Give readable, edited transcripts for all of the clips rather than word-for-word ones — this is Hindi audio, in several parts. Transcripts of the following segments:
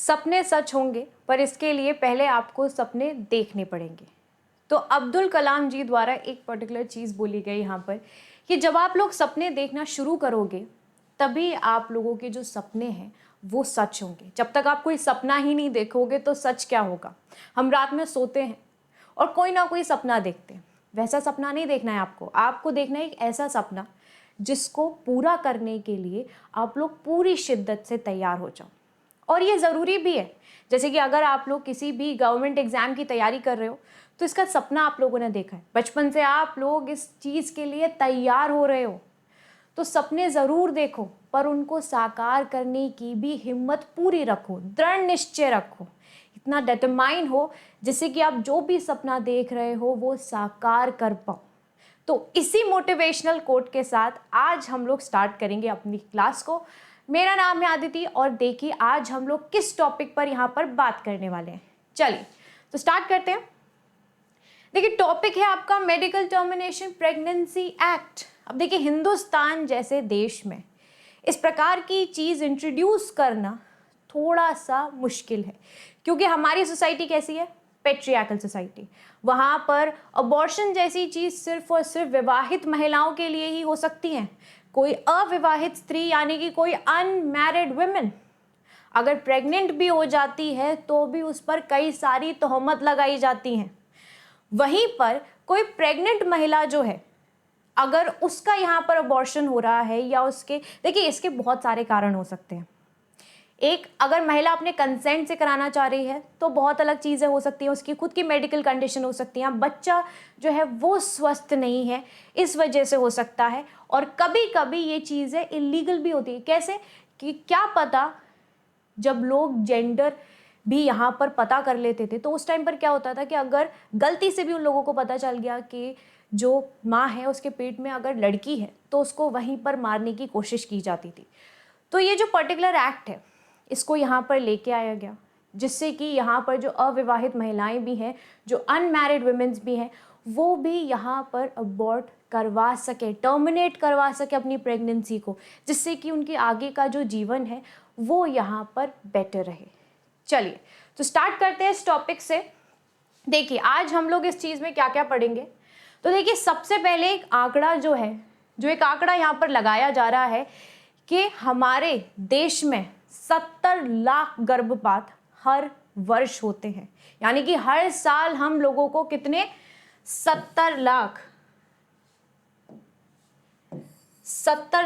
सपने सच होंगे, पर इसके लिए पहले आपको सपने देखने पड़ेंगे। तो अब्दुल कलाम जी द्वारा एक पर्टिकुलर चीज़ बोली गई यहाँ पर कि जब आप लोग सपने देखना शुरू करोगे, तभी आप लोगों के जो सपने हैं वो सच होंगे। जब तक आप कोई सपना ही नहीं देखोगे तो सच क्या होगा। हम रात में सोते हैं और कोई ना कोई सपना देखते हैं। वैसा सपना नहीं देखना है आपको, आपको देखना है एक ऐसा सपना जिसको पूरा करने के लिए आप लोग पूरी शिद्दत से तैयार हो जाओ। और ये ज़रूरी भी है, जैसे कि अगर आप लोग किसी भी गवर्नमेंट एग्ज़ाम की तैयारी कर रहे हो तो इसका सपना आप लोगों ने देखा है, बचपन से आप लोग इस चीज़ के लिए तैयार हो रहे हो। तो सपने ज़रूर देखो, पर उनको साकार करने की भी हिम्मत पूरी रखो, दृढ़ निश्चय रखो, इतना डिटरमाइन हो जिससे कि आप जो भी सपना देख रहे हो वो साकार कर पाओ। तो इसी मोटिवेशनल कोट के साथ आज हम लोग स्टार्ट करेंगे अपनी क्लास को। मेरा नाम है आदिति और देखिए आज हम लोग किस टॉपिक पर यहाँ पर बात करने वाले हैं। चलिए तो स्टार्ट करते हैं। देखिए टॉपिक है आपका मेडिकल टर्मिनेशन प्रेगनेंसी एक्ट। अब देखिए हिंदुस्तान जैसे देश में इस प्रकार की चीज़ इंट्रोड्यूस करना थोड़ा सा मुश्किल है, क्योंकि हमारी सोसाइटी कैसी है, पेट्रियार्कल सोसाइटी। वहाँ पर अबॉर्शन जैसी चीज़ सिर्फ और सिर्फ विवाहित महिलाओं के लिए ही हो सकती है। कोई अविवाहित स्त्री यानी कि कोई अनमैरिड वुमेन अगर प्रेग्नेंट भी हो जाती है तो भी उस पर कई सारी तोहमत लगाई जाती हैं। वहीं पर कोई प्रेग्नेंट महिला जो है, अगर उसका यहाँ पर अबॉर्शन हो रहा है या उसके, देखिए इसके बहुत सारे कारण हो सकते हैं। एक, अगर महिला अपने कंसेंट से कराना चाह रही है तो बहुत अलग चीज़ें हो सकती हैं, उसकी खुद की मेडिकल कंडीशन हो सकती है, बच्चा जो है वो स्वस्थ नहीं है इस वजह से हो सकता है। और कभी कभी ये चीज़ें इलीगल भी होती है। कैसे कि क्या पता जब लोग जेंडर भी यहाँ पर पता कर लेते थे तो उस टाइम पर क्या होता था कि अगर गलती से भी उन लोगों को पता चल गया कि जो माँ है उसके पेट में अगर लड़की है तो उसको वहीं पर मारने की कोशिश की जाती थी। तो ये जो पर्टिकुलर एक्ट है इसको यहाँ पर लेके आया गया, जिससे कि यहाँ पर जो अविवाहित महिलाएं भी हैं, जो अनमैरिड वुमेन्स भी हैं, वो भी यहाँ पर अबॉर्ट करवा सके, टर्मिनेट करवा सके अपनी प्रेगनेंसी को, जिससे कि उनके आगे का जो जीवन है वो यहाँ पर बेटर रहे। चलिए तो स्टार्ट करते हैं इस टॉपिक से। देखिए आज हम लोग इस चीज़ में क्या क्या पढ़ेंगे। तो देखिए सबसे पहले एक आंकड़ा जो है, जो एक आंकड़ा यहाँ पर लगाया जा रहा है कि हमारे देश में 70 लाख गर्भपात हर वर्ष होते हैं। यानी कि हर साल हम लोगों को कितने 70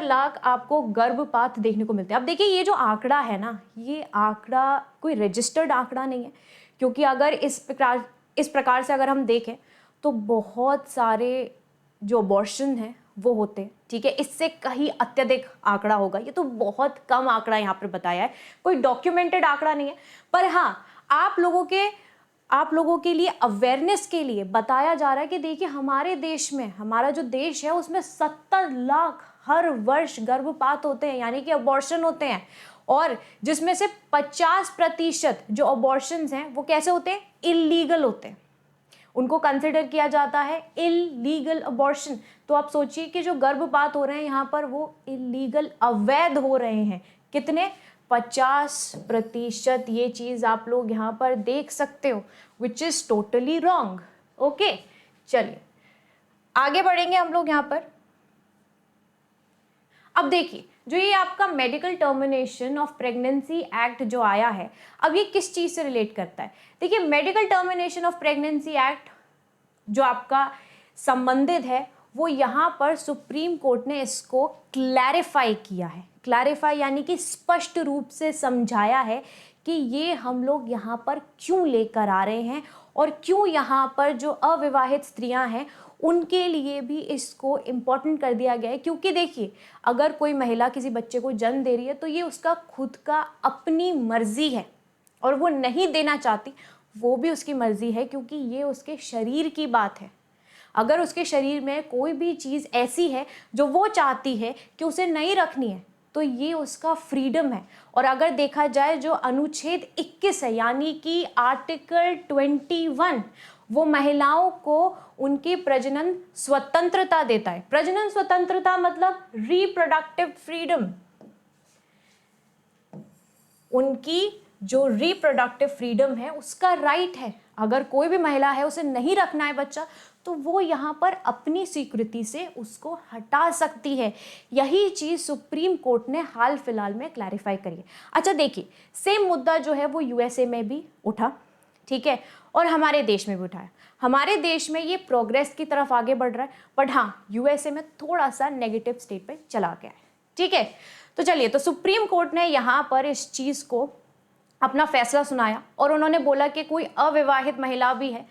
लाख आपको गर्भपात देखने को मिलते हैं। अब देखिए ये जो आंकड़ा है ना, ये आंकड़ा कोई रजिस्टर्ड आंकड़ा नहीं है, क्योंकि अगर इस प्रकार से अगर हम देखें तो बहुत सारे जो अबॉर्शन हैं वो होते हैं, ठीक है। इससे कहीं अत्यधिक आंकड़ा होगा, ये तो बहुत कम आंकड़ा यहाँ पर बताया है, कोई डॉक्यूमेंटेड आंकड़ा नहीं है। पर हाँ आप लोगों के लिए अवेयरनेस के लिए बताया जा रहा है कि देखिए हमारे देश में, हमारा जो देश है उसमें 70 लाख हर वर्ष गर्भपात होते हैं, यानी कि अबॉर्शन होते हैं। और जिसमें से 50% जो अबॉर्शंस हैं वो कैसे होते हैं, इलीगल होते हैं, उनको कंसिडर किया जाता है इलीगल अबॉर्शन। तो आप सोचिए कि जो गर्भपात हो रहे हैं यहाँ पर वो इलीगल, अवैध हो रहे हैं। कितने, 50%। ये चीज़ आप लोग यहाँ पर देख सकते हो, which is totally wrong. Okay चलिए आगे बढ़ेंगे हम लोग यहाँ पर। अब देखिए जो ये आपका medical termination of pregnancy act जो आया है, अब ये किस चीज़ से रिलेट करता है। देखिए medical termination of pregnancy act जो आपका संबंधित है वो यहाँ पर सुप्रीम कोर्ट ने इसको क्लैरिफाई किया है। क्लैरिफाई यानी कि स्पष्ट रूप से समझाया है कि ये हम लोग यहाँ पर क्यों लेकर आ रहे हैं और क्यों यहाँ पर जो अविवाहित स्त्रियां हैं उनके लिए भी इसको इम्पोर्टेंट कर दिया गया है। क्योंकि देखिए अगर कोई महिला किसी बच्चे को जन्म दे रही है तो ये उसका खुद का अपनी मर्जी है, और वो नहीं देना चाहती वो भी उसकी मर्जी है, क्योंकि ये उसके शरीर की बात है। अगर उसके शरीर में कोई भी चीज़ ऐसी है जो वो चाहती है कि उसे नहीं रखनी है तो ये उसका फ्रीडम है। और अगर देखा जाए जो अनुच्छेद 21 है यानी कि आर्टिकल 21, वो महिलाओं को उनकी प्रजनन स्वतंत्रता देता है। प्रजनन स्वतंत्रता मतलब रिप्रोडक्टिव फ्रीडम, उनकी जो रिप्रोडक्टिव फ्रीडम है उसका राइट है। अगर कोई भी महिला है उसे नहीं रखना है बच्चा, तो वो यहाँ पर अपनी स्वीकृति से उसको हटा सकती है। यही चीज़ सुप्रीम कोर्ट ने हाल फिलहाल में क्लैरिफाई करी है। अच्छा देखिए, सेम मुद्दा जो है वो यूएसए में भी उठा, ठीक है, और हमारे देश में भी उठाया। हमारे देश में ये प्रोग्रेस की तरफ आगे बढ़ रहा है, बट हाँ यूएसए में थोड़ा सा नेगेटिव स्टेट पे चला गया है, ठीक है। तो चलिए, तो सुप्रीम कोर्ट ने यहाँ पर इस चीज़ को अपना फैसला सुनाया और उन्होंने बोला कि कोई अविवाहित महिला भी है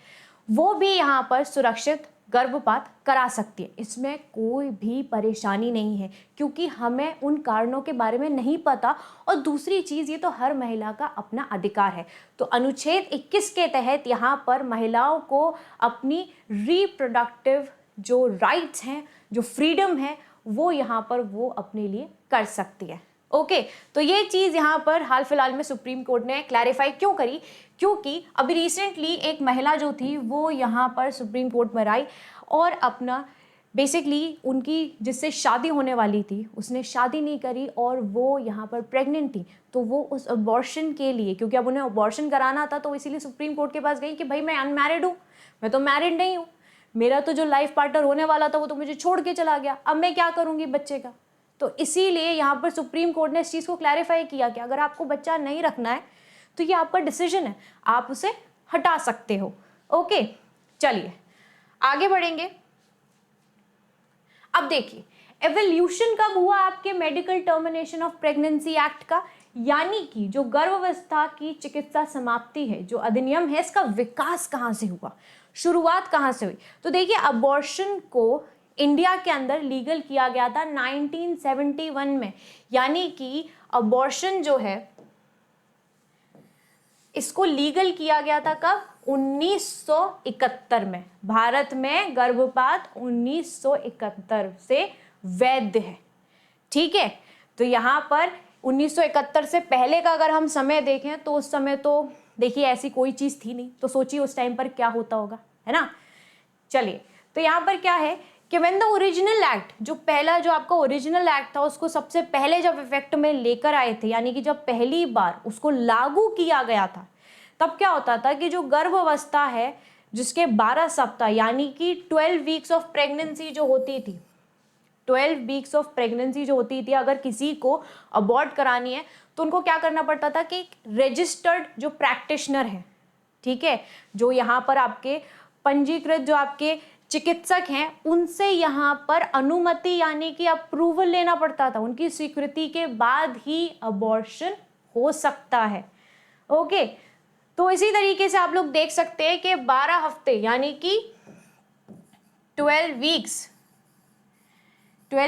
वो भी यहाँ पर सुरक्षित गर्भपात करा सकती है। इसमें कोई भी परेशानी नहीं है, क्योंकि हमें उन कारणों के बारे में नहीं पता, और दूसरी चीज़, ये तो हर महिला का अपना अधिकार है। तो अनुच्छेद 21 के तहत यहाँ पर महिलाओं को अपनी रिप्रोडक्टिव जो राइट्स हैं, जो फ्रीडम है, वो यहाँ पर वो अपने लिए कर सकती है। ओके, तो ये चीज़ यहाँ पर हाल फिलहाल में सुप्रीम कोर्ट ने क्लैरिफाई क्यों करी, क्योंकि अभी रिसेंटली एक महिला जो थी वो यहाँ पर सुप्रीम कोर्ट में आई और अपना बेसिकली उनकी जिससे शादी होने वाली थी उसने शादी नहीं करी और वो यहाँ पर प्रेग्नेंट थी। तो वो उस अबॉर्शन के लिए, क्योंकि अब उन्हें अबॉर्शन कराना था, तो इसीलिए सुप्रीम कोर्ट के पास गई कि भाई मैं अनमैरिड हूँ, मैं तो मैरिड नहीं हूँ, मेरा तो जो लाइफ पार्टनर होने वाला था वो तो मुझे छोड़ के चला गया, अब मैं क्या करूँगी बच्चे का। तो इसीलिए यहाँ पर सुप्रीम कोर्ट ने इस चीज़ को क्लैरिफाई किया कि अगर आपको बच्चा नहीं रखना है तो ये आपका डिसीजन है, आप उसे हटा सकते हो। ओके, चलिए आगे बढ़ेंगे। अब देखिए, एवोल्यूशन कब हुआ आपके medical termination of pregnancy act का, यानी कि जो गर्भावस्था की चिकित्सा समाप्ति है, जो अधिनियम है, इसका विकास कहाँ से हुआ, शुरुआत कहाँ से हुई। तो देखिए, अबॉर्शन को इंडिया के अंदर लीगल किया गया था 1971 में, यानी कि अबॉर्शन जो है इसको लीगल किया गया था कब, 1971 में। भारत में गर्भपात 1971 से वैध है, ठीक है। तो यहाँ पर 1971 से पहले का अगर हम समय देखें तो उस समय तो देखिए ऐसी कोई चीज़ थी नहीं, तो सोचिए उस टाइम पर क्या होता होगा, है ना। चलिए, तो यहाँ पर क्या है कि व्हेन द ओरिजिनल एक्ट, जो पहला जो आपका ओरिजिनल एक्ट था उसको सबसे पहले जब इफेक्ट में लेकर आए थे, यानी कि जब पहली बार उसको लागू किया गया था, तब क्या होता था कि जो गर्भावस्था है जिसके 12 सप्ताह यानी कि 12 वीक्स ऑफ प्रेगनेंसी जो होती थी, 12 वीक्स ऑफ प्रेगनेंसी जो होती थी, अगर किसी को अबॉर्ट करानी है तो उनको क्या करना पड़ता था कि रजिस्टर्ड जो प्रैक्टिशनर है, ठीक है, जो यहाँ पर आपके पंजीकृत जो आपके चिकित्सक हैं, उनसे यहाँ पर अनुमति यानी कि अप्रूवल लेना पड़ता था, उनकी स्वीकृति के बाद ही अबॉर्शन हो सकता है। ओके, तो इसी तरीके से आप लोग देख सकते हैं कि 12 हफ्ते यानी कि 12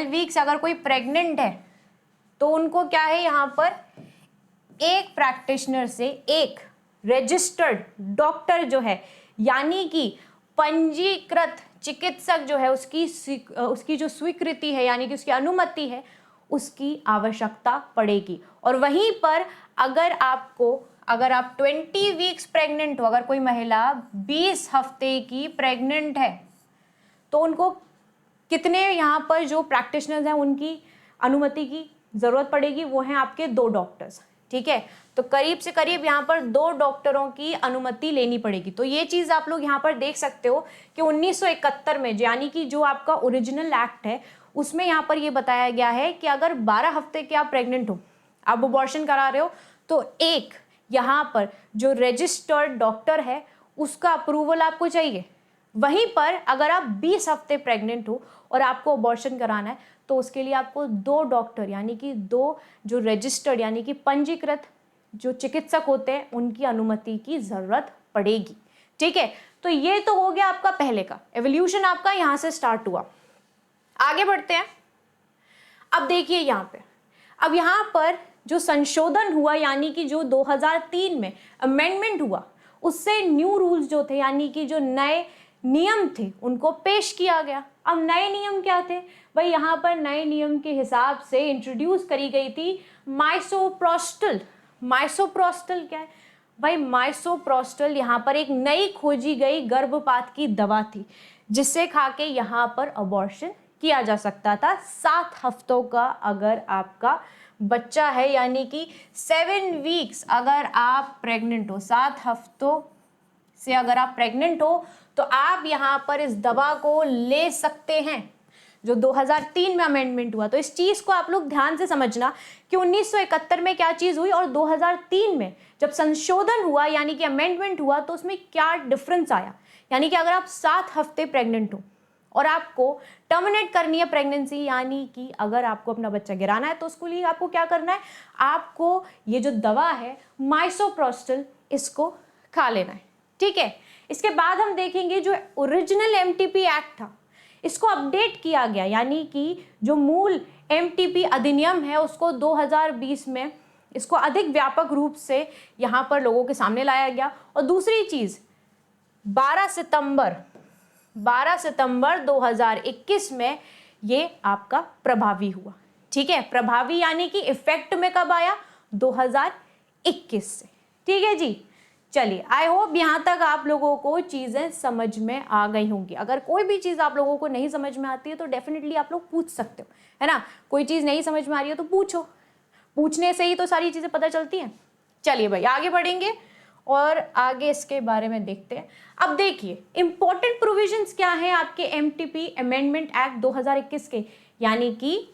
वीक्स अगर कोई प्रेग्नेंट है तो उनको क्या है, यहाँ पर एक प्रैक्टिशनर से एक रजिस्टर्ड डॉक्टर जो है, यानी कि पंजीकृत चिकित्सक जो है, उसकी जो स्वीकृति है यानी कि उसकी अनुमति है, उसकी आवश्यकता पड़ेगी। और वहीं पर अगर आप 20 वीक्स प्रेग्नेंट हो, अगर कोई महिला 20 हफ्ते की प्रेग्नेंट है, तो उनको कितने यहाँ पर जो प्रैक्टिशनर्स हैं उनकी अनुमति की ज़रूरत पड़ेगी, वो हैं आपके 2 डॉक्टर्स, ठीक है। तो करीब से करीब यहाँ पर 2 डॉक्टरों की अनुमति लेनी पड़ेगी। तो ये चीज़ आप लोग यहाँ पर देख सकते हो कि 1971 में, यानी कि जो आपका ओरिजिनल एक्ट है, उसमें यहाँ पर ये बताया गया है कि अगर 12 हफ्ते के आप प्रेग्नेंट हो, आप अबॉर्शन करा रहे हो, तो एक यहाँ पर जो रजिस्टर्ड डॉक्टर है उसका अप्रूवल आपको चाहिए। वहीं पर अगर आप 20 हफ्ते प्रेग्नेंट हो और आपको अबॉर्शन कराना है, तो उसके लिए आपको 2 डॉक्टर यानी कि 2 जो रजिस्टर्ड यानी कि पंजीकृत जो चिकित्सक होते हैं उनकी अनुमति की ज़रूरत पड़ेगी, ठीक है। तो ये तो हो गया आपका पहले का एवोल्यूशन, आपका यहाँ से स्टार्ट हुआ। आगे बढ़ते हैं। अब देखिए अब यहाँ पर जो संशोधन हुआ, यानी कि जो 2003 में अमेंडमेंट हुआ, उससे न्यू रूल्स जो थे यानी कि जो नए नियम थे उनको पेश किया गया। अब नए नियम क्या थे भाई, यहाँ पर नए नियम के हिसाब से इंट्रोड्यूस करी गई थी माइसोप्रोस्टल। माइसोप्रोस्टल क्या है भाई, माइसोप्रोस्टल यहाँ पर एक नई खोजी गई गर्भपात की दवा थी, जिससे खा के यहाँ पर अबॉर्शन किया जा सकता था 7 हफ्तों का अगर आपका बच्चा है, यानी कि 7 वीक्स अगर आप प्रेग्नेंट हो, 7 हफ्तों से अगर आप प्रेग्नेंट हो, तो आप यहाँ पर इस दवा को ले सकते हैं, जो 2003 में अमेंडमेंट हुआ। तो इस चीज को आप लोग ध्यान से समझना कि 1971 में क्या चीज हुई और 2003 में जब संशोधन हुआ यानी कि अमेंडमेंट हुआ, तो उसमें क्या डिफरेंस आया। यानी कि अगर आप 7 हफ्ते प्रेग्नेंट हो और आपको टर्मिनेट करनी है प्रेगनेंसी, यानी कि अगर आपको अपना बच्चा गिराना है, तो उसके लिए आपको क्या करना है, आपको ये जो दवा है माइसोप्रोस्टल, इसको खा लेना है। ठीक है, इसके बाद हम देखेंगे जो ओरिजिनल एमटीपी एक्ट था, इसको अपडेट किया गया, यानी कि जो मूल एमटीपी अधिनियम है उसको 2020 में इसको अधिक व्यापक रूप से यहाँ पर लोगों के सामने लाया गया। और दूसरी चीज 12 सितंबर 2021 में ये आपका प्रभावी हुआ। ठीक है, प्रभावी यानी कि इफेक्ट में कब आया, 2021 से। ठीक है जी, चलिए आई होप यहाँ तक आप लोगों को चीज़ें समझ में आ गई होंगी। अगर कोई भी चीज़ आप लोगों को नहीं समझ में आती है तो डेफिनेटली आप लोग पूछ सकते हो, है ना। कोई चीज़ नहीं समझ में आ रही है तो पूछो, पूछने से ही तो सारी चीज़ें पता चलती हैं। चलिए भाई आगे बढ़ेंगे और आगे इसके बारे में देखते हैं। अब देखिए इंपॉर्टेंट प्रोविजंस क्या हैं आपके एमटीपी अमेंडमेंट एक्ट 2021 के, यानी कि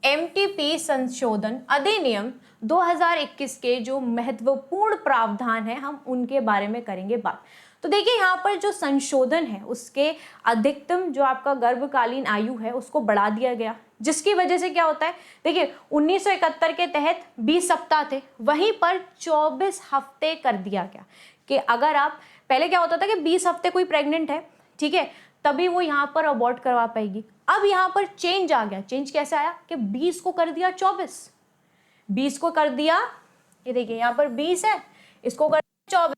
एमटीपी संशोधन अधिनियम 2021 के जो महत्वपूर्ण प्रावधान है हम उनके बारे में करेंगे बात। तो देखिए यहाँ पर जो संशोधन है उसके अधिकतम जो आपका गर्भकालीन आयु है उसको बढ़ा दिया गया, जिसकी वजह से क्या होता है, देखिए 1971 के तहत 20 सप्ताह थे, वहीं पर 24 हफ्ते कर दिया गया कि अगर आप, पहले क्या होता था कि 20 हफ्ते कोई प्रेग्नेंट है, ठीक है, तभी वो यहाँ पर अबॉर्ट करवा पाएगी। अब यहाँ पर चेंज आ गया। चेंज कैसे आया कि 20 को कर दिया 24, 20 को कर दिया, ये देखिए यहाँ पर 20 है, इसको कर दिया 24।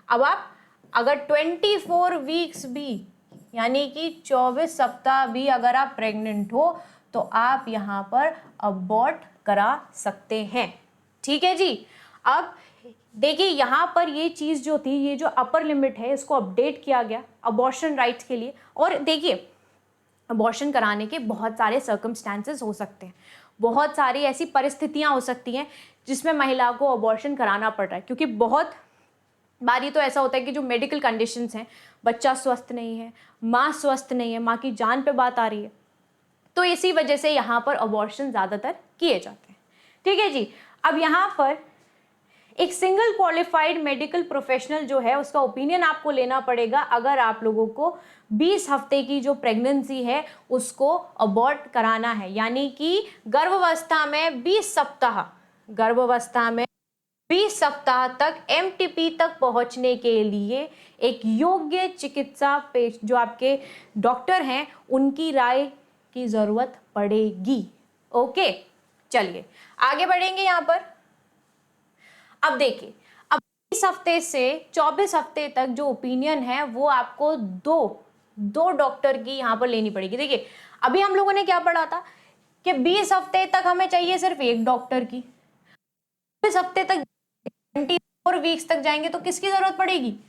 अब आप अगर 24 वीक्स भी यानी कि 24 सप्ताह भी अगर आप प्रेग्नेंट हो तो आप यहाँ पर अबॉर्ट करा सकते हैं। ठीक है जी। अब देखिए यहाँ पर ये चीज़ जो थी, ये जो अपर लिमिट है इसको अपडेट किया गया अबॉर्शन राइट्स के लिए। और देखिए अबॉर्शन कराने के बहुत सारे सर्कमस्टांसेस हो सकते हैं, बहुत सारी ऐसी परिस्थितियाँ हो सकती हैं जिसमें महिला को अबॉर्शन कराना पड़ रहा है, क्योंकि बहुत बारी तो ऐसा होता है कि जो मेडिकल कंडीशंस हैं, बच्चा स्वस्थ नहीं है, माँ स्वस्थ नहीं है, माँ की जान पे बात आ रही है, तो इसी वजह से यहाँ पर अबॉर्शन ज़्यादातर किए जाते हैं। ठीक है जी। अब यहाँ पर एक सिंगल क्वालिफाइड मेडिकल प्रोफेशनल जो है उसका ओपिनियन आपको लेना पड़ेगा अगर आप लोगों को 20 हफ्ते की जो प्रेगनेंसी है उसको अबॉर्ट कराना है, यानी कि गर्भावस्था में 20 सप्ताह तक एमटीपी तक पहुंचने के लिए एक योग्य चिकित्सा जो आपके डॉक्टर हैं उनकी राय की जरूरत पड़ेगी। ओके, चलिए आगे बढ़ेंगे यहाँ पर। अब देखिए, अब 20 हफ्ते से 24 हफ्ते तक जो ओपिनियन है वो आपको दो डॉक्टर की यहाँ पर लेनी पड़ेगी। देखिए अभी हम लोगों ने क्या पढ़ा था कि 20 हफ्ते तक हमें चाहिए सिर्फ एक डॉक्टर की, 20 हफ्ते तक 24 वीक्स तक जाएंगे तो किसकी जरूरत पड़ेगी,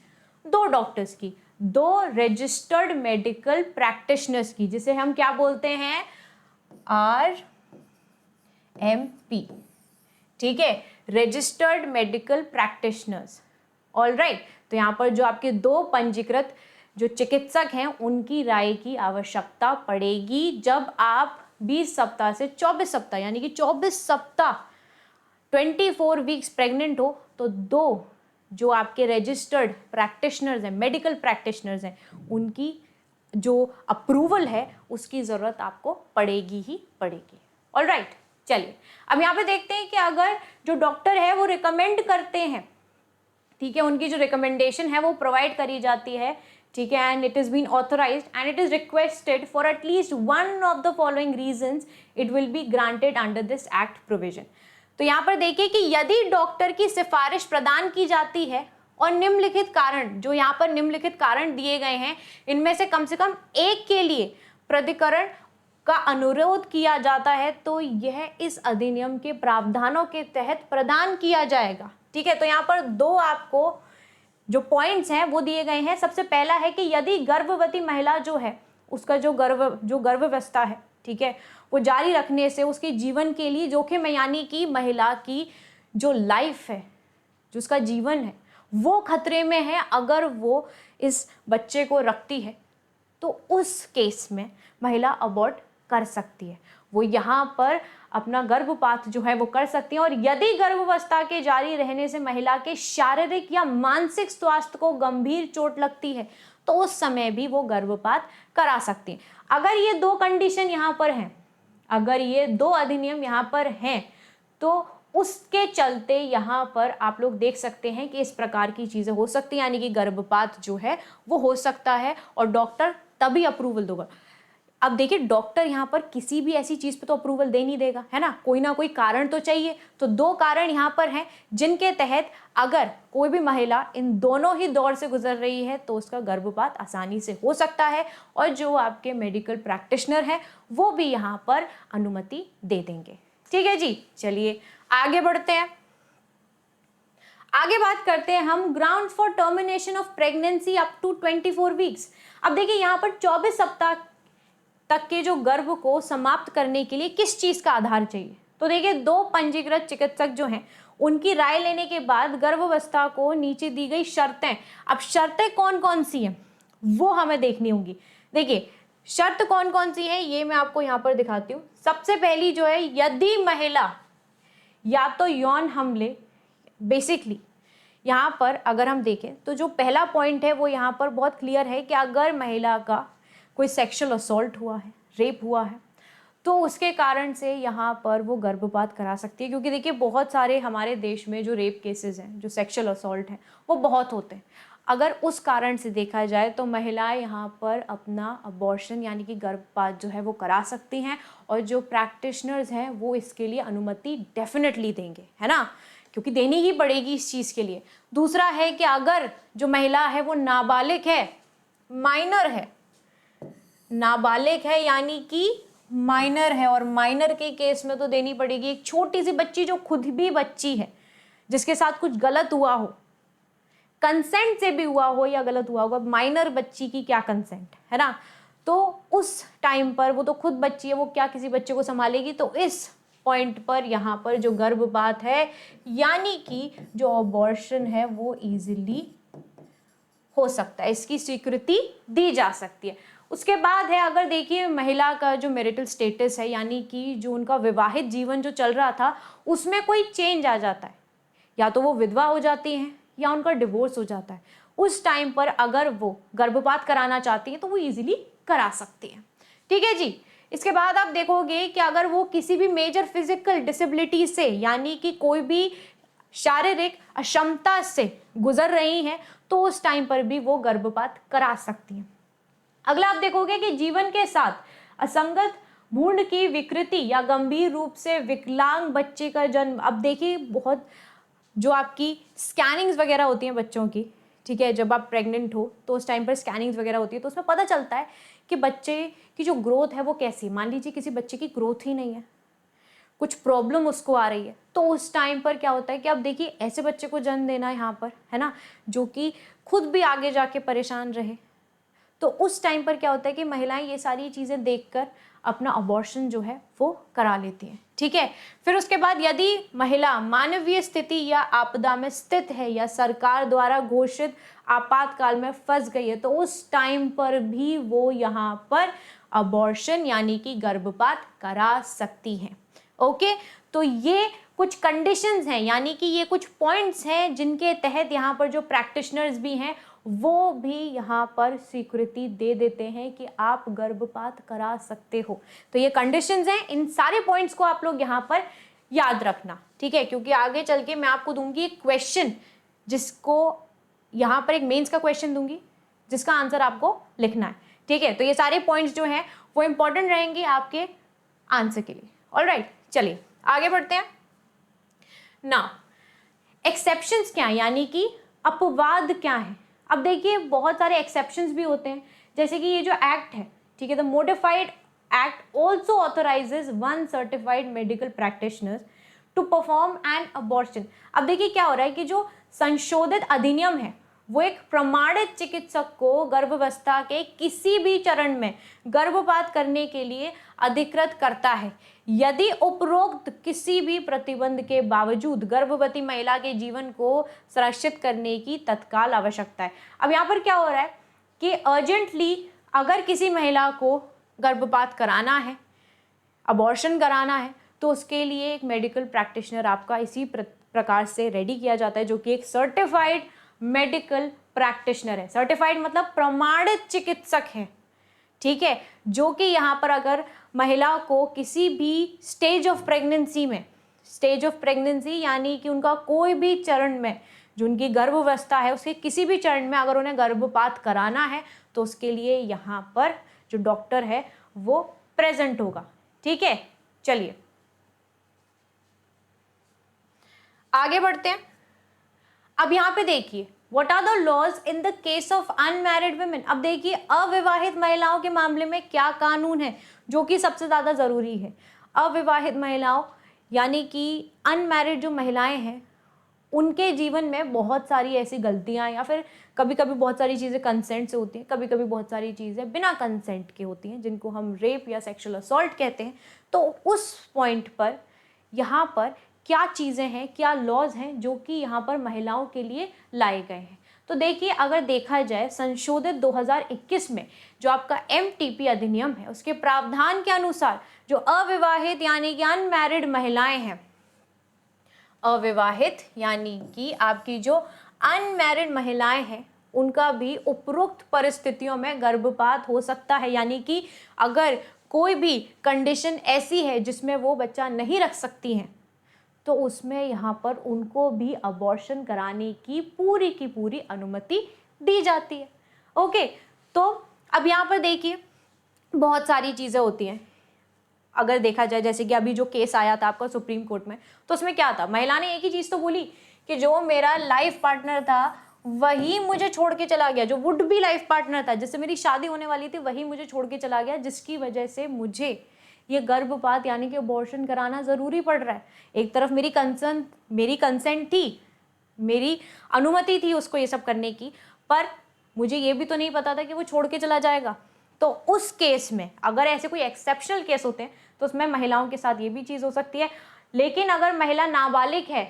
2 डॉक्टर्स की, 2 रजिस्टर्ड मेडिकल प्रैक्टिशनर्स की, जिसे हम क्या बोलते हैं, RMP। ठीक है, registered medical practitioners. All right, तो यहाँ पर जो आपके 2 पंजीकृत जो चिकित्सक हैं उनकी राय की आवश्यकता पड़ेगी जब आप 20 सप्ताह से 24 सप्ताह यानी कि 24 सप्ताह 24 वीक्स प्रेग्नेंट हो, तो 2 जो आपके रजिस्टर्ड प्रैक्टिशनर्स हैं, मेडिकल प्रैक्टिशनर्स हैं, उनकी जो अप्रूवल है उसकी ज़रूरत आपको पड़ेगी ही पड़ेगी। ऑल राइट, चलिए अब यहाँ पे देखते हैं कि अगर जो डॉक्टर है वो रिकमेंड करते हैं, ठीक है, उनकी जो रिकमेंडेशन है वो प्रोवाइड करी जाती है, ठीक है, and it is been authorised and it is requested for at least one of the following reasons, it will be granted under this act provision. तो यहाँ पर देखिए कि यदि डॉक्टर की सिफारिश प्रदान की जाती है और निम्नलिखित कारण, जो यहाँ पर निम्नलिखित कारण दिए गए हैं, इनमें से कम एक के लिए प्राधिकरण का अनुरोध किया जाता है, तो यह इस अधिनियम के प्रावधानों के तहत प्रदान किया जाएगा। ठीक है, तो यहाँ पर 2 आपको जो पॉइंट्स हैं वो दिए गए हैं। सबसे पहला है कि यदि गर्भवती महिला जो है उसका जो गर्भावस्था है, ठीक है, वो जारी रखने से उसके जीवन के लिए जोखिम है, यानी कि महिला की जो लाइफ है, जो उसका जीवन है, वो खतरे में है अगर वो इस बच्चे को रखती है। तो उस केस में महिला अबॉर्ट कर सकती है, वो यहाँ पर अपना गर्भपात जो है वो कर सकती है। और यदि गर्भावस्था के जारी रहने से महिला के शारीरिक या मानसिक स्वास्थ्य को गंभीर चोट लगती है तो उस समय भी वो गर्भपात करा सकती है। अगर ये दो कंडीशन यहाँ पर हैं, अगर ये दो अधिनियम यहाँ पर हैं, तो उसके चलते यहाँ पर आप लोग देख सकते हैं कि इस प्रकार की चीज़ें हो सकती हैं, यानी कि गर्भपात जो है वो हो सकता है और डॉक्टर तभी अप्रूवल देगा। अब देखिए, डॉक्टर यहाँ पर किसी भी ऐसी चीज़ पे तो अप्रूवल दे नहीं देगा, है ना, कोई ना कोई कारण तो चाहिए। तो दो कारण यहाँ पर हैं जिनके तहत अगर कोई भी महिला इन दोनों ही दौर से गुजर रही है तो उसका गर्भपात आसानी से हो सकता है और जो आपके मेडिकल प्रैक्टिशनर हैं वो भी यहाँ पर अनुमति दे देंगे। ठीक है जी, चलिए आगे बढ़ते हैं। आगे बात करते हैं हम ground for termination of pregnancy up to 24 weeks. अब देखिए, यहाँ पर 24 सप्ताह तक के जो गर्भ को समाप्त करने के लिए किस चीज का आधार चाहिए। तो देखिए, दो पंजीकृत चिकित्सक जो हैं उनकी राय लेने के बाद गर्भावस्था को नीचे दी गई शर्तें, अब शर्तें कौन कौन सी हैं वो हमें देखनी होंगी। देखिए, शर्त कौन कौन सी है ये मैं आपको यहाँ पर दिखाती हूँ। सबसे पहली जो है, यदि महिला या तो यौन हमले, बेसिकली यहाँ पर अगर हम देखें तो जो पहला पॉइंट है वो यहाँ पर बहुत क्लियर है कि अगर महिला का कोई सेक्सुअल असॉल्ट हुआ है, रेप हुआ है, तो उसके कारण से यहाँ पर वो गर्भपात करा सकती है। क्योंकि देखिए, बहुत सारे हमारे देश में जो रेप केसेस हैं, जो सेक्सुअल असॉल्ट हैं, वो बहुत होते हैं। अगर उस कारण से देखा जाए तो महिलाएं यहाँ पर अपना अबॉर्शन यानी कि गर्भपात जो है वो करा सकती हैं और जो प्रैक्टिशनर्स हैं वो इसके लिए अनुमति डेफिनेटली देंगे, है ना, क्योंकि देनी ही पड़ेगी इस चीज़ के लिए। दूसरा है कि अगर जो महिला है वो नाबालिग है, माइनर है, नाबालिग है यानी कि माइनर है, और माइनर के केस में तो देनी पड़ेगी। एक छोटी सी बच्ची जो खुद भी बच्ची है, जिसके साथ कुछ गलत हुआ हो, कंसेंट से भी हुआ हो या गलत हुआ होगा, माइनर बच्ची की क्या कंसेंट, है ना, तो उस टाइम पर वो तो खुद बच्ची है, वो क्या किसी बच्चे को संभालेगी। तो इस पॉइंट पर यहाँ पर जो गर्भपात है यानी कि जो अबॉर्शन है वो इजीली हो सकता है, इसकी स्वीकृति दी जा सकती है। उसके बाद है, अगर देखिए महिला का जो मैरिटल स्टेटस है यानी कि जो उनका विवाहित जीवन जो चल रहा था उसमें कोई चेंज आ जाता है, या तो वो विधवा हो जाती हैं या उनका डिवोर्स हो जाता है, उस टाइम पर अगर वो गर्भपात कराना चाहती हैं तो वो इजीली करा सकती हैं। ठीक है जी। इसके बाद आप देखोगे कि अगर वो किसी भी मेजर फिजिकल डिसेबिलिटी से यानी कि कोई भी शारीरिक अक्षमता से गुजर रही हैं तो उस टाइम पर भी वो गर्भपात करा सकती हैं। अगला आप देखोगे कि जीवन के साथ असंगत भ्रूण की विकृति या गंभीर रूप से विकलांग बच्चे का जन्म। अब देखिए, बहुत जो आपकी स्कैनिंग्स वगैरह होती हैं बच्चों की, ठीक है, जब आप प्रेग्नेंट हो तो उस टाइम पर स्कैनिंग्स वगैरह होती है तो उसमें पता चलता है कि बच्चे की जो ग्रोथ है वो कैसी। मान लीजिए किसी बच्चे की ग्रोथ ही नहीं है, कुछ प्रॉब्लम उसको आ रही है, तो उस टाइम पर क्या होता है कि अब देखिए ऐसे बच्चे को जन्म देना यहाँ पर, है ना, जो कि खुद भी आगे जाके परेशान रहे, तो उस टाइम पर क्या होता है कि महिलाएं ये सारी चीज़ें देखकर अपना अबॉर्शन जो है वो करा लेती हैं। ठीक है। फिर उसके बाद यदि महिला मानवीय स्थिति या आपदा में स्थित है या सरकार द्वारा घोषित आपातकाल में फंस गई है तो उस टाइम पर भी वो यहाँ पर अबॉर्शन यानी कि गर्भपात करा सकती हैं। ओके, तो ये कुछ कंडीशंस हैं यानी कि ये कुछ पॉइंट्स हैं जिनके तहत यहाँ पर जो प्रैक्टिशनर्स भी हैं वो भी यहाँ पर स्वीकृति दे देते हैं कि आप गर्भपात करा सकते हो। तो ये कंडीशंस हैं, इन सारे पॉइंट्स को आप लोग यहाँ पर याद रखना, ठीक है, क्योंकि आगे चल के मैं आपको दूंगी एक क्वेश्चन जिसको यहाँ पर एक मेंस का क्वेश्चन दूंगी जिसका आंसर आपको लिखना है। ठीक है, तो ये सारे पॉइंट्स जो हैं वो इंपॉर्टेंट रहेंगे आपके आंसर के लिए। ऑलराइट, चलिए आगे बढ़ते हैं। नाउ एक्सेप्शंस क्या है यानी कि अपवाद क्या है। अब देखिए बहुत सारे एक्सेप्शंस भी होते हैं, जैसे कि ये जो एक्ट है, ठीक है, the modified act also authorises one certified medical practitioner to perform an abortion. अब देखिए क्या हो रहा है कि जो संशोधित अधिनियम है वो एक प्रमाणित चिकित्सक को गर्भावस्था के किसी भी चरण में गर्भपात करने के लिए अधिकृत करता है यदि उपरोक्त किसी भी प्रतिबंध के बावजूद गर्भवती महिला के जीवन को सुरक्षित करने की तत्काल आवश्यकता है। अब यहाँ पर क्या हो रहा है कि अर्जेंटली अगर किसी महिला को गर्भपात कराना है, अबॉर्शन कराना है, तो उसके लिए एक मेडिकल प्रैक्टिशनर आपका इसी प्रकार से रेडी किया जाता है, जो कि एक सर्टिफाइड मेडिकल प्रैक्टिशनर है। सर्टिफाइड मतलब प्रमाणित चिकित्सक है, ठीक है, जो कि यहाँ पर अगर महिला को किसी भी स्टेज ऑफ प्रेगनेंसी में, स्टेज ऑफ प्रेगनेंसी यानी कि उनका कोई भी चरण में, जो उनकी गर्भावस्था है उसके किसी भी चरण में अगर उन्हें गर्भपात कराना है तो उसके लिए यहाँ पर जो डॉक्टर है वो प्रेजेंट होगा। ठीक है, चलिए आगे बढ़ते हैं। अब यहाँ पे देखिए what are the laws in the case of unmarried women. अब देखिए अविवाहित महिलाओं के मामले में क्या कानून है जो कि सबसे ज़्यादा ज़रूरी है। अविवाहित महिलाओं यानी कि अनमैरिड जो महिलाएं हैं उनके जीवन में बहुत सारी ऐसी गलतियां या फिर कभी कभी बहुत सारी चीज़ें कंसेंट से होती हैं, कभी कभी बहुत सारी चीज़ें बिना कंसेंट के होती हैं जिनको हम रेप या सेक्सुअल असॉल्ट कहते हैं। तो उस पॉइंट पर यहाँ पर क्या चीज़ें हैं, क्या लॉज हैं जो कि यहाँ पर महिलाओं के लिए लाए गए हैं। तो देखिए अगर देखा जाए संशोधित 2021 में जो आपका MTP अधिनियम है उसके प्रावधान के अनुसार जो अविवाहित यानी कि अनमैरिड महिलाएं हैं, अविवाहित यानी कि आपकी जो अनमैरिड महिलाएं हैं उनका भी उपरोक्त परिस्थितियों में गर्भपात हो सकता है। यानी कि अगर कोई भी कंडीशन ऐसी है जिसमें वो बच्चा नहीं रख सकती हैं तो उसमें यहाँ पर उनको भी अबॉर्शन कराने की पूरी अनुमति दी जाती है। ओके, तो अब यहाँ पर देखिए बहुत सारी चीज़ें होती हैं। अगर देखा जाए जैसे कि अभी जो केस आया था आपका सुप्रीम कोर्ट में, तो उसमें क्या था, महिला ने एक ही चीज़ तो बोली कि जो मेरा लाइफ पार्टनर था वही मुझे छोड़ के चला गया, जो वुड बी लाइफ पार्टनर था जिससे मेरी शादी होने वाली थी वही मुझे छोड़ के चला गया, जिसकी वजह से मुझे ये गर्भपात यानी कि अबॉर्शन कराना ज़रूरी पड़ रहा है। एक तरफ मेरी कंसेंट थी, मेरी अनुमति थी उसको ये सब करने की, पर मुझे ये भी तो नहीं पता था कि वो छोड़ के चला जाएगा। तो उस केस में अगर ऐसे कोई एक्सेप्शनल केस होते हैं तो उसमें महिलाओं के साथ ये भी चीज़ हो सकती है। लेकिन अगर महिला नाबालिग है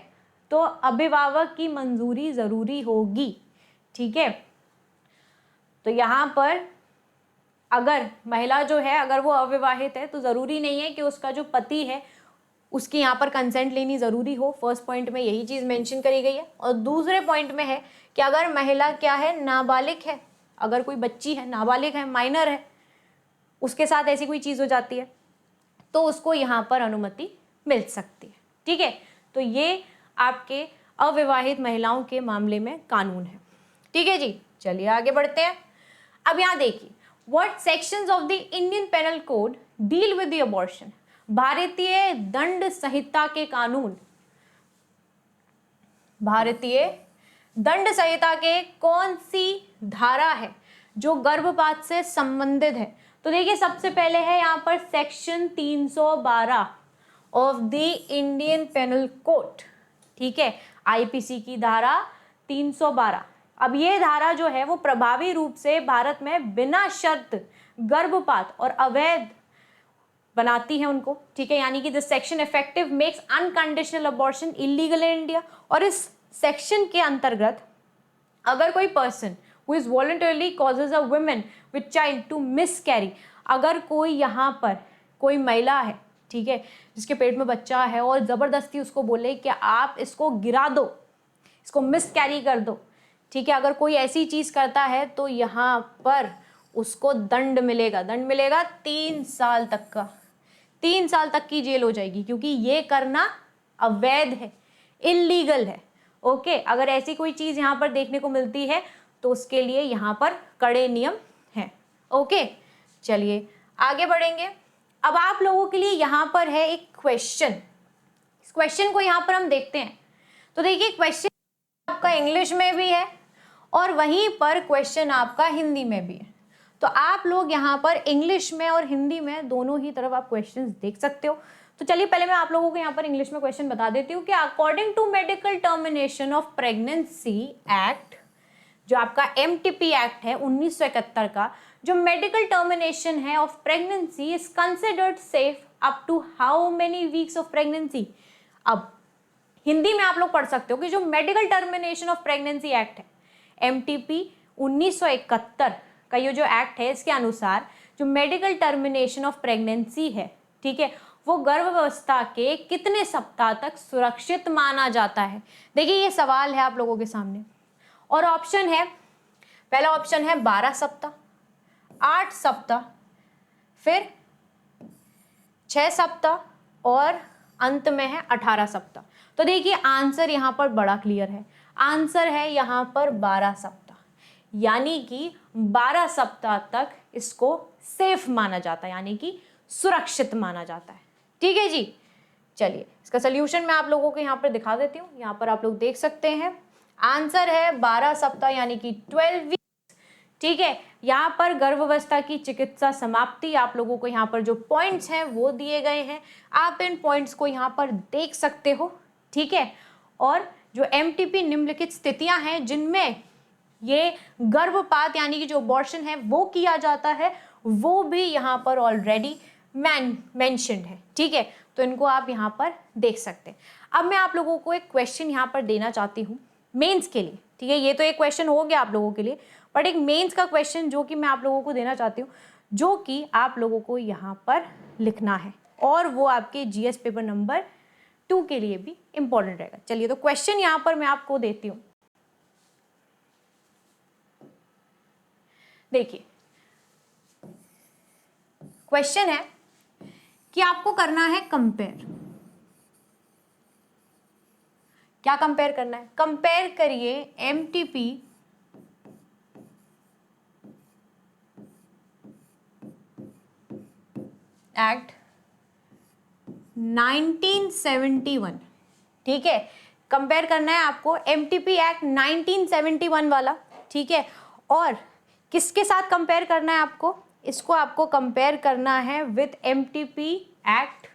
तो अभिभावक की मंजूरी ज़रूरी होगी। ठीक है, तो यहाँ पर अगर महिला जो है अगर वो अविवाहित है तो ज़रूरी नहीं है कि उसका जो पति है उसकी यहाँ पर कंसेंट लेनी ज़रूरी हो। फर्स्ट पॉइंट में यही चीज़ मेंशन करी गई है। और दूसरे पॉइंट में है कि अगर महिला क्या है, नाबालिग है, अगर कोई बच्ची है, नाबालिग है, माइनर है, उसके साथ ऐसी कोई चीज़ हो जाती है तो उसको यहाँ पर अनुमति मिल सकती है। ठीक है, तो ये आपके अविवाहित महिलाओं के मामले में कानून है। ठीक है जी, चलिए आगे बढ़ते हैं। अब यहाँ देखिए what sections of the Indian penal code deal with the abortion. भारतीय दंड संहिता के कानून, भारतीय दंड संहिता के कौन सी धारा है जो गर्भपात से संबंधित है। तो देखिए सबसे पहले है यहाँ पर section 312 of the Indian penal code. ठीक है, IPC की धारा 312। अब ये धारा जो है वो प्रभावी रूप से भारत में बिना शर्त गर्भपात और अवैध बनाती है उनको। ठीक है, यानी कि this section effective makes unconditional abortion illegal in India. और इस सेक्शन के अंतर्गत अगर कोई person who is voluntarily causes a women with child to miscarry, अगर कोई यहाँ पर कोई महिला है, ठीक है, जिसके पेट में बच्चा है और ज़बरदस्ती उसको बोले कि आप इसको गिरा दो, इसको मिसकैरी कर दो, ठीक है, अगर कोई ऐसी चीज़ करता है तो यहाँ पर उसको दंड मिलेगा। दंड मिलेगा 3 साल तक का, 3 साल तक की जेल हो जाएगी, क्योंकि ये करना अवैध है, इल्लीगल है। ओके, अगर ऐसी कोई चीज़ यहाँ पर देखने को मिलती है तो उसके लिए यहाँ पर कड़े नियम हैं। ओके, चलिए आगे बढ़ेंगे। अब आप लोगों के लिए यहाँ पर है एक क्वेश्चन। इस क्वेश्चन को यहाँ पर हम देखते हैं। तो देखिए क्वेश्चन आपका इंग्लिश में भी है और वहीं पर क्वेश्चन आपका हिंदी में भी है। तो आप लोग यहाँ पर इंग्लिश में और हिंदी में दोनों ही तरफ आप क्वेश्चंस देख सकते हो। तो चलिए पहले मैं आप लोगों को यहाँ पर इंग्लिश में क्वेश्चन बता देती हूँ कि according to medical termination of pregnancy act जो आपका एमटीपी एक्ट है 1971 का, जो मेडिकल टर्मिनेशन है of pregnancy is considered safe up to how many weeks of pregnancy. अब हिंदी में आप लोग पढ़ सकते हो कि जो medical termination of pregnancy act है एमटीपी 1971 का ये जो एक्ट है, इसके अनुसार जो मेडिकल टर्मिनेशन ऑफ प्रेगनेंसी है, ठीक है, वो गर्भावस्था के कितने सप्ताह तक सुरक्षित माना जाता है। देखिए ये सवाल है आप लोगों के सामने और ऑप्शन है, पहला ऑप्शन है 12 सप्ताह, 8 सप्ताह, फिर 6 सप्ताह और अंत में है 18 सप्ताह। तो देखिए आंसर यहाँ पर बड़ा क्लियर है, आंसर है यहाँ पर 12 सप्ताह, यानी कि 12 सप्ताह तक इसको सेफ माना जाता है, यानी कि सुरक्षित माना जाता है। ठीक है जी, चलिए इसका सोल्यूशन मैं आप लोगों को यहाँ पर दिखा देती हूँ। यहाँ पर आप लोग देख सकते हैं आंसर है 12 सप्ताह यानी कि 12 वीक्स। ठीक है, यहाँ पर गर्भावस्था की चिकित्सा समाप्ति, आप लोगों को यहाँ पर जो पॉइंट्स हैं वो दिए गए हैं, आप इन पॉइंट्स को यहाँ पर देख सकते हो। ठीक है, और जो एमटीपी निम्नलिखित स्थितियां हैं जिनमें ये गर्भपात यानी कि जो अबॉर्शन है वो किया जाता है, वो भी यहाँ पर ऑलरेडी मेंशन्ड है। ठीक है, तो इनको आप यहाँ पर देख सकते हैं। अब मैं आप लोगों को एक क्वेश्चन यहाँ पर देना चाहती हूँ मेंस के लिए। ठीक है, ये तो एक क्वेश्चन हो गया आप लोगों के लिए, बट एक मेंस का क्वेश्चन जो कि मैं आप लोगों को देना चाहती हूँ, जो कि आप लोगों को यहाँ पर लिखना है और वो आपके जीएस पेपर नंबर 2 के लिए भी इंपॉर्टेंट रहेगा। चलिए तो क्वेश्चन यहाँ पर मैं आपको देती हूँ। देखिए क्वेश्चन है कि आपको करना है कंपेयर। क्या कंपेयर करना है? कंपेयर करिए एमटीपी एक्ट 1971। ठीक है, कंपेयर करना है आपको एमटीपी एक्ट 1971 वाला। ठीक है, और किसके साथ कंपेयर करना है आपको? इसको आपको कंपेयर करना है विद एमटीपी एक्ट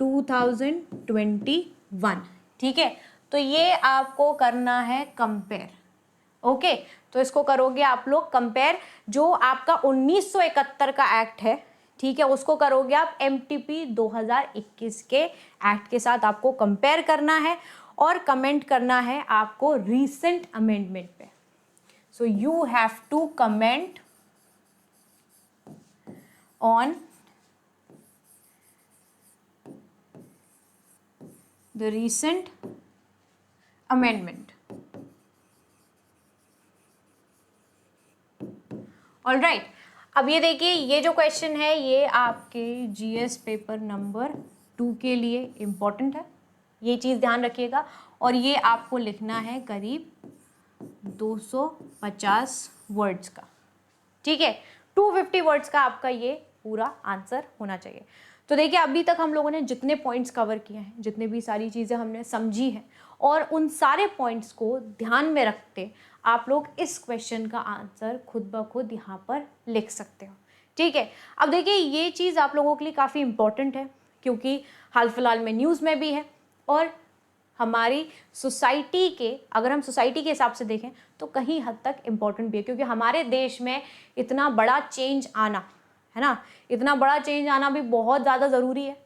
2021। ठीक है, तो ये आपको करना है कंपेयर। ओके, तो इसको करोगे आप लोग कंपेयर, जो आपका 1971 का एक्ट है, ठीक है, उसको करोगे आप एमटीपी 2021 के एक्ट के साथ आपको कंपेयर करना है और कमेंट करना है आपको रीसेंट अमेंडमेंट पे। So you have to comment on the recent amendment. All right, अब ये देखिए, ये जो क्वेश्चन है ये आपके जीएस पेपर नंबर 2 के लिए इम्पोर्टेंट है, ये चीज़ ध्यान रखिएगा। और ये आपको लिखना है करीब 250 वर्ड्स का। ठीक है, 250 वर्ड्स का आपका ये पूरा आंसर होना चाहिए। तो देखिए अभी तक हम लोगों ने जितने पॉइंट्स कवर किए हैं, जितने भी सारी चीज़ें हमने समझी हैं, और उन सारे पॉइंट्स को ध्यान में रखते आप लोग इस क्वेश्चन का आंसर खुद ब खुद यहाँ पर लिख सकते हो। ठीक है, अब देखिए ये चीज़ आप लोगों के लिए काफ़ी इम्पॉर्टेंट है, क्योंकि हाल फिलहाल में न्यूज़ में भी है, और हमारी सोसाइटी के, अगर हम सोसाइटी के हिसाब से देखें तो कहीं हद तक इम्पॉर्टेंट भी है, क्योंकि हमारे देश में इतना बड़ा चेंज आना, है ना, इतना बड़ा चेंज आना भी बहुत ज़्यादा ज़रूरी है,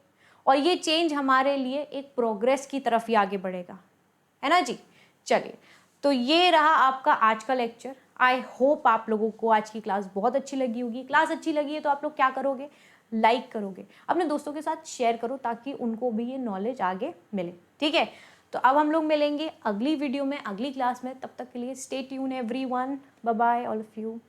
और ये चेंज हमारे लिए एक प्रोग्रेस की तरफ ही आगे बढ़ेगा, है ना जी। चलिए, तो ये रहा आपका आज का लेक्चर। आई होप आप लोगों को आज की क्लास बहुत अच्छी लगी होगी। क्लास अच्छी लगी है तो आप लोग क्या करोगे? लाइक करोगे, अपने दोस्तों के साथ शेयर करो ताकि उनको भी ये नॉलेज आगे मिले। ठीक है, तो अब हम लोग मिलेंगे अगली वीडियो में, अगली क्लास में। तब तक के लिए stay tune everyone, bye bye all of you.